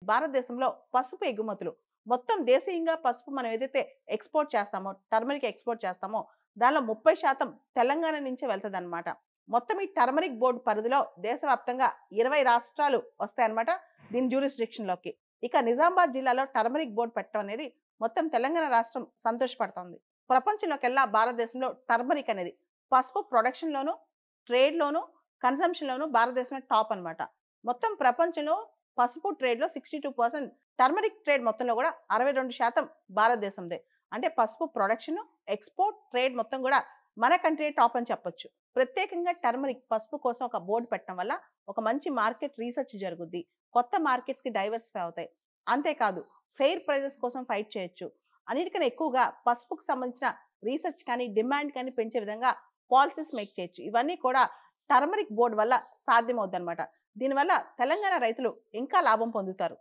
భారతదేశంలో పసుపు ఎగుమతులు మొత్తం దేశీయంగా పసుపు మనం ఏదైతే ఎక్స్‌పోర్ట్ చేస్తామో, టర్మరిక్ ఎక్స్‌పోర్ట్ చేస్తామో దానిలో 30% తెలంగాణ నుంచే వెళ్తదనమాట. మొత్తం ఈ టర్మరిక్ బోర్డ్ పరిధిలో దేశవ్యాప్తంగా 20 రాష్ట్రాలు వస్తాయన్నమాట దీని జ్యూరిస్డిక్షన్‌లోకి. ఇక నిజామాబాద్ జిల్లాలో టర్మరిక్ బోర్డ్ పెట్టడం అనేది మొత్తం తెలంగాణ రాష్ట్రం సంతోషపడుతోంది. ప్రపంచంలోకెల్లా భారతదేశంలో టర్మరిక్ అనేది పసుపు ప్రొడక్షన్‌లోను, ట్రేడ్‌లోను, కన్జంప్షన్‌లోను భారతదేశమే టాప్ అన్నమాట. మొత్తం ప్రపంచంలో పసుపు ట్రేడ్‌లో 62% టర్మరిక్ ట్రేడ్ మొత్తంలో కూడా 62% భారతదేశందే. అంటే పసుపు ప్రొడక్షన్, ఎక్స్‌పోర్ట్, ట్రేడ్ మొత్తం కూడా మన కంట్రీయే టాప్ అని చెప్పొచ్చు. ప్రత్యేకంగా టర్మరిక్ పసుపు కోసం ఒక బోర్డ్ పెట్టడం వల్ల ఒక మంచి మార్కెట్ రీసెర్చ్ జరుగుద్ది. కొత్త మార్కెట్స్‌కి డైవర్సిఫై అవుతాయి. అంతేకాదు ఫెయిర్ ప్రైజెస్ కోసం ఫైట్ చేయొచ్చు. అన్నిటికన్నా ఎక్కువగా పసుపుకు సంబంధించిన రీసెర్చ్ కానీ, డిమాండ్ కానీ పెంచే విధంగా పాలిసీస్ మేక్ చేయొచ్చు. ఇవన్నీ కూడా టర్మరిక్ బోర్డ్ వల్ల సాధ్యమవుద్దనమాట. దీనివల్ల తెలంగాణ రైతులు ఇంకా లాభం పొందుతారు.